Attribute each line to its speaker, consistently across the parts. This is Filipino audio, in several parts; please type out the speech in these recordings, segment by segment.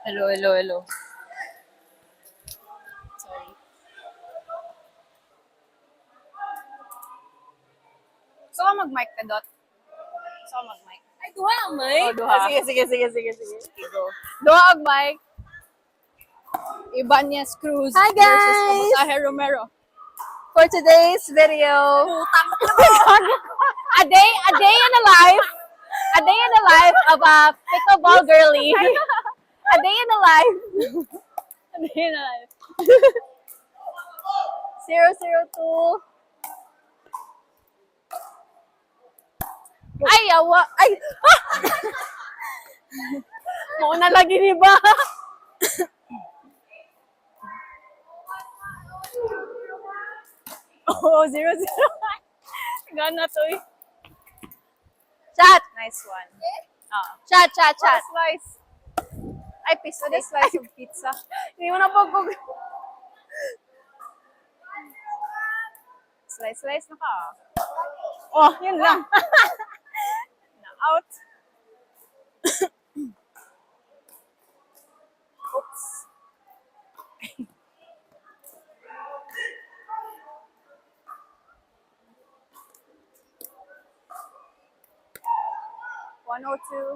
Speaker 1: Hello, hello, hello.
Speaker 2: Sorry. Gusto ka mag-mic ka, Dot? Gusto ka mag-mic?
Speaker 1: Ay, duha ang may?
Speaker 2: Oh, duha. Sige, go. Duha ang mic. Ibanez Cruz
Speaker 1: Hi,
Speaker 2: versus
Speaker 1: guys!
Speaker 2: Kabutahe Romero.
Speaker 1: For today's video,
Speaker 2: A day in the life. A day in the life of a pickleball girly. A day in the life. A day in the life. 002. Ay, awa. Ay! Mauna lagi ni ba? Oh, 0-0. Gana to eh.
Speaker 1: chat!
Speaker 2: Nice one.
Speaker 1: Chat!
Speaker 2: What slice? Ay, pizza. What slice of pizza? Hindi mo na po kung... Slice na ka. Oh, yun lang. Na-out. Oops. One oh two.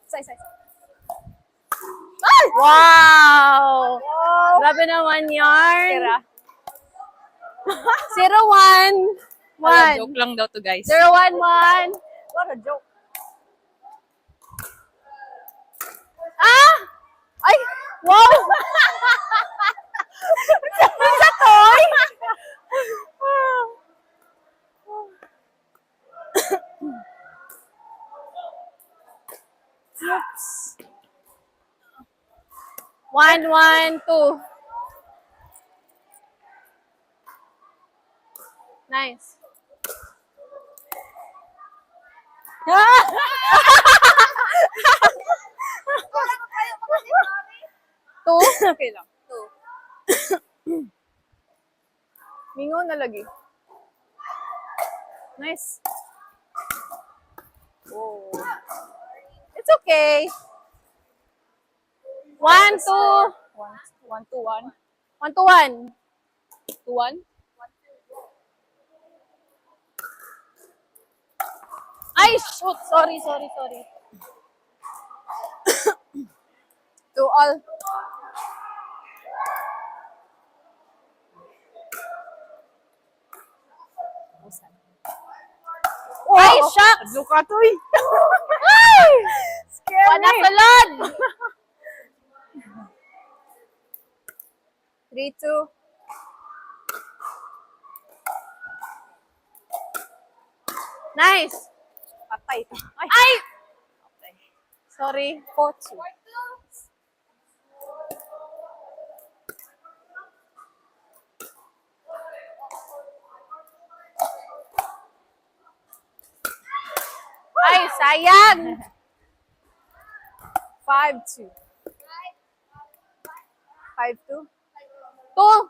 Speaker 2: Say. Ay!
Speaker 1: Wow!
Speaker 2: Wow!
Speaker 1: Grabe naman yarn.
Speaker 2: Tira.
Speaker 1: 0-1-1.
Speaker 2: Joke lang daw to, guys.
Speaker 1: 0-1-1.
Speaker 2: What a joke.
Speaker 1: Ah! Ay! Wow!
Speaker 2: Sa toy? Oops.
Speaker 1: 1-1-2. Nice.
Speaker 2: Two? Okay lang. Mingo na lagi. Nice. Oh. It's okay.
Speaker 1: 1-2.
Speaker 2: 1-1.
Speaker 1: 1-1.
Speaker 2: 2-1.
Speaker 1: Ay, shoot! Sorry.
Speaker 2: 2-all.
Speaker 1: Ay, shucks!
Speaker 2: Luka to eh.
Speaker 1: Ay!
Speaker 2: Scary.
Speaker 1: Panasalad!
Speaker 2: 3-2.
Speaker 1: Nice!
Speaker 2: Patay. Ay.
Speaker 1: Ay!
Speaker 2: Okay.
Speaker 1: Sorry.
Speaker 2: 4-2.
Speaker 1: Ay, sayang!
Speaker 2: 5-2. 5-2.
Speaker 1: 2.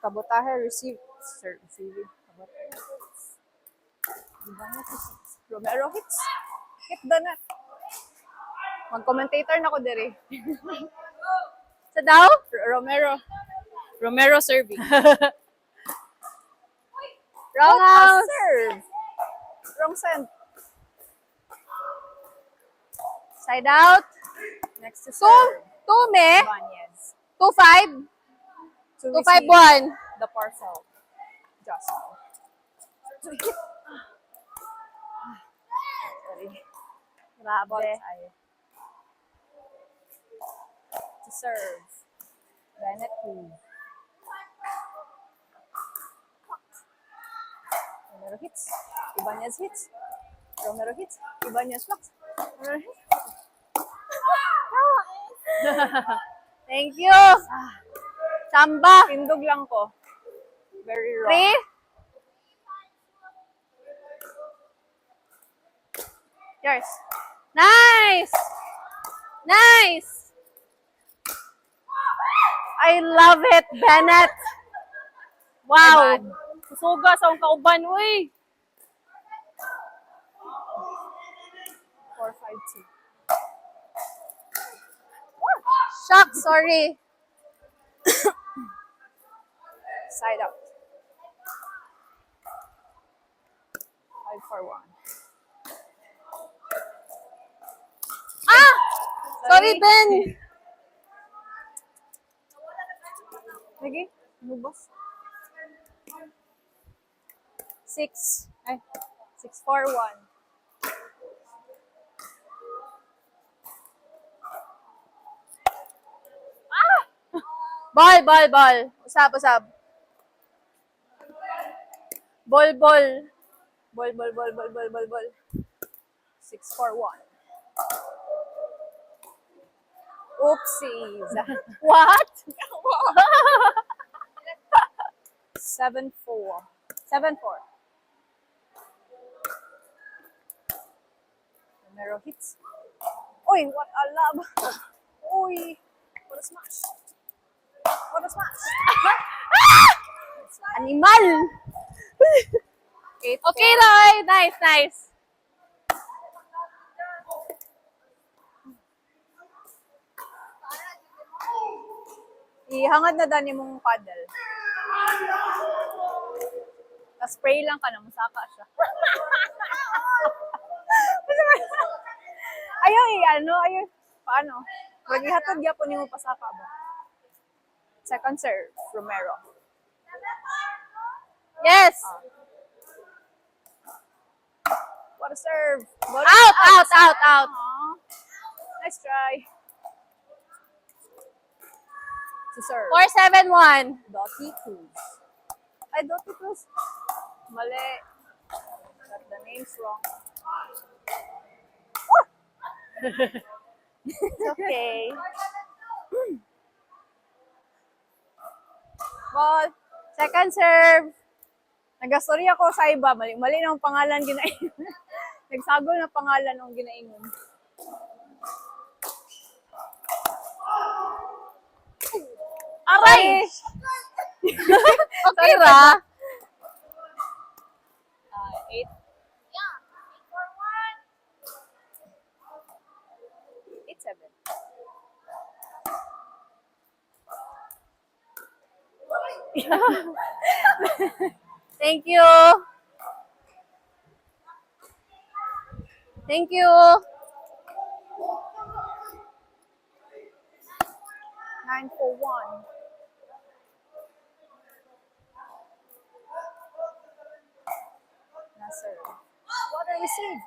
Speaker 2: Kabutahe receive. Sir, receiving. Kabutahe. Ibanez hits. Romero hits. Hit the net. Mag-commentator na ko dere.
Speaker 1: Sa daw?
Speaker 2: Romero serving.
Speaker 1: Wrong
Speaker 2: What a
Speaker 1: house.
Speaker 2: serve. Wrong send.
Speaker 1: Side out.
Speaker 2: Next to
Speaker 1: 2.
Speaker 2: serve.
Speaker 1: 2, me.
Speaker 2: Ibanez.
Speaker 1: 2-5.
Speaker 2: To
Speaker 1: 2-5-1.
Speaker 2: the parcel. Just. To hit. Sorry. Ball
Speaker 1: Grabe.
Speaker 2: tayo. To serve. Bennett Cruz. Romero hits. Ibanez hits. Romero hits. Ibanez blocks. Romero hits.
Speaker 1: Thank you. Samba.
Speaker 2: Tindog lang ko. Very wrong.
Speaker 1: 3. Yours. Nice. I love it, Bennett. Wow.
Speaker 2: Bad.
Speaker 1: Susuga sa akong kauban, uy.
Speaker 2: 4-5-2.
Speaker 1: Shucks, sorry.
Speaker 2: Side out. 5-4-1.
Speaker 1: Ah! Sorry, Ben.
Speaker 2: Lagi, lubos. 6-4-1.
Speaker 1: Ball, ball, ball. Usap, usap. Ball, ball.
Speaker 2: Ball. 6-4-1. Oopsies.
Speaker 1: What?
Speaker 2: 7-4. 7-4. Romero hits. Uy, what a love. Uy, what a smash. What a smash.
Speaker 1: Animal.
Speaker 2: 8-4.
Speaker 1: Okay, Roy. Nice, nice.
Speaker 2: Ihangad na dani mong paddle. Spray lang ka na, masaka siya. Ayaw ayaw, paano? Maghihatod gyapon nimo pasaka ba? Second serve, Romero.
Speaker 1: Yes.
Speaker 2: What a serve.
Speaker 1: Out.
Speaker 2: Aw. Nice try. To serve.
Speaker 1: 4-7-1.
Speaker 2: Dottie Cruz. Ay, Dottie Cruz. Mali. Got the names wrong.
Speaker 1: It's okay.
Speaker 2: Ball.
Speaker 1: Second serve.
Speaker 2: Nagastorya ako sa iba. Mali na ang pangalan ginaingon. Nagsagol na pangalan ng ginaingon.
Speaker 1: Aray! Okay
Speaker 2: Sorry,
Speaker 1: ra?
Speaker 2: 8. 8-7.
Speaker 1: Thank you. Thank you.
Speaker 2: 9-4-1. Nasser. What a receive.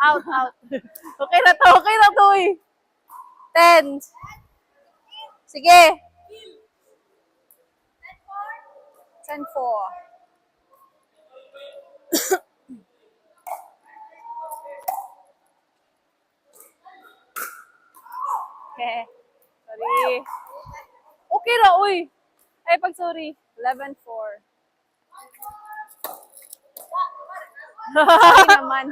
Speaker 1: Out. Okay na to eh. 10. Sige.
Speaker 2: 10-4. Okay. Sorry.
Speaker 1: Okay ra, uy. Ay, pag sorry.
Speaker 2: 11-4. Sorry naman.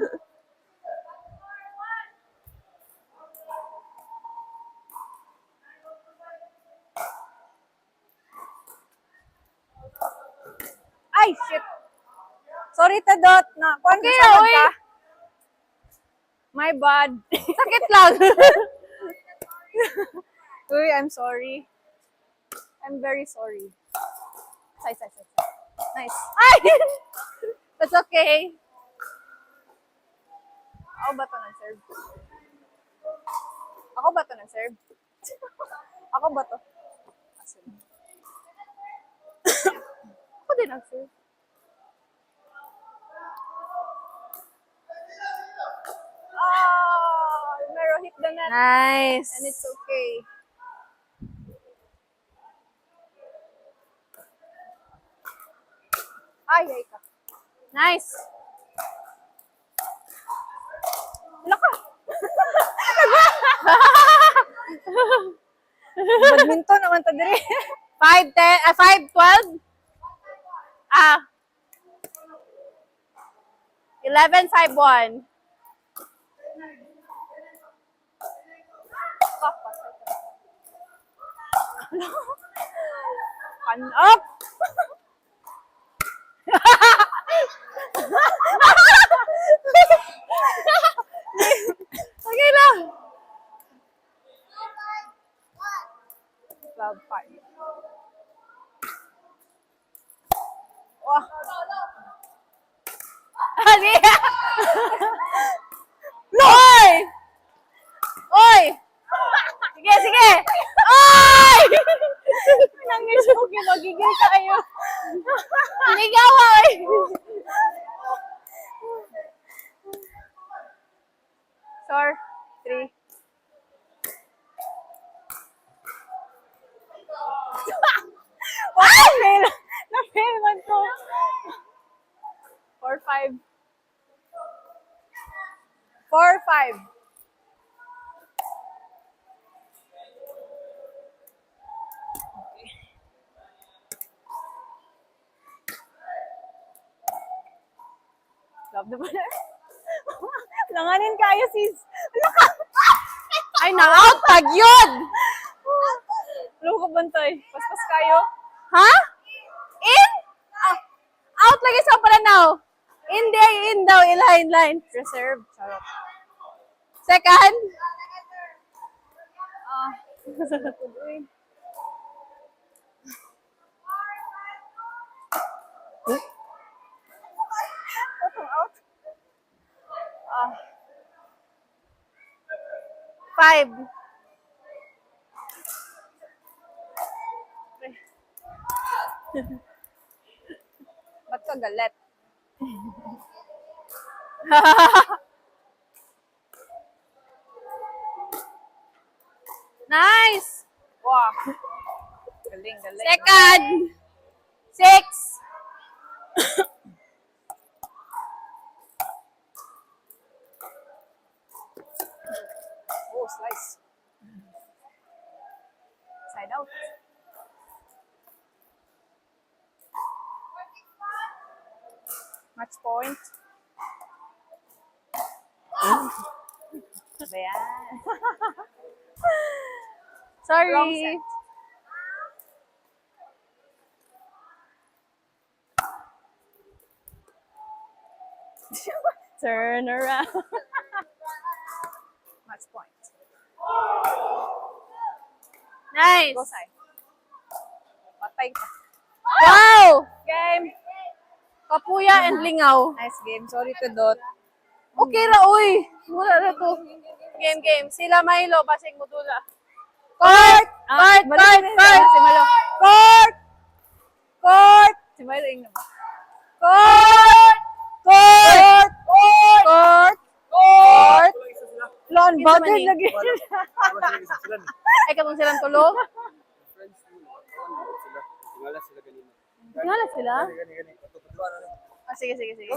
Speaker 2: Ay, shit. Sorry, Tadot. Kuan
Speaker 1: Okay,
Speaker 2: ka
Speaker 1: oy.
Speaker 2: ka. My bad.
Speaker 1: Sakit lang.
Speaker 2: Uy, I'm sorry. I'm very sorry. Say. Nice.
Speaker 1: Ay! That's okay.
Speaker 2: Ako ba to nag-serve? Ako ba to nag-serve? Ako ba to?
Speaker 1: Ako din nag-serve.
Speaker 2: Oh, Romero hit the net.
Speaker 1: Nice.
Speaker 2: And it's okay. Ay, ka.
Speaker 1: Nice.
Speaker 2: Wala ka. Badminton naman to dire.
Speaker 1: 5-12? 11-5-1.
Speaker 2: Pan up.
Speaker 1: Okay lang.
Speaker 2: Wah. Ano yan? Oy! Oy! Sige, sige! Oy!
Speaker 1: Nangis ko, ginagigil kayo.
Speaker 2: Ligaw, oy! Sir, 3.
Speaker 1: Fail. Na-fail man ko.
Speaker 2: 4-5. 4-5.
Speaker 1: Love na pala. Langanin kayo, sis.
Speaker 2: Ay, na-out tag yun!
Speaker 1: Ano ko bantoy? Paspas kayo.
Speaker 2: Ha? In? Ah, out lagi sa Pananaw. In day, in daw, in line. Reserve. Charot. Second. Ah.
Speaker 1: Out.
Speaker 2: Ah. 5. Ba't ka galit? Nice!
Speaker 1: Wow. Galing, galing.
Speaker 2: Second. 6.
Speaker 1: Oh, slice. Side out. Match point. Ba yan?
Speaker 2: Sorry.
Speaker 1: Wrong set.
Speaker 2: Turn around.
Speaker 1: Match point.
Speaker 2: Nice.
Speaker 1: Go side. Patay ka.
Speaker 2: Wow!
Speaker 1: Game.
Speaker 2: Kapuya and lingaw.
Speaker 1: Nice game. Sorry to Dot.
Speaker 2: Okay ra, uy. Wala na to. Game, game. Sila Milo, basing mudula. Court! Court! Court! Court!
Speaker 1: Si Malo.
Speaker 2: Court! Court!
Speaker 1: Si Malo yung naman.
Speaker 2: Court! Court! Court! Court!
Speaker 1: Lon,
Speaker 2: Kinsa man
Speaker 1: bakit
Speaker 2: ni?
Speaker 1: lagi?
Speaker 2: Ay, katong silang tulo?
Speaker 3: Tingala sila kanina.
Speaker 2: Tingala sila?
Speaker 3: Gani. Patutudluan na.
Speaker 2: Ah, sige, sige, sige.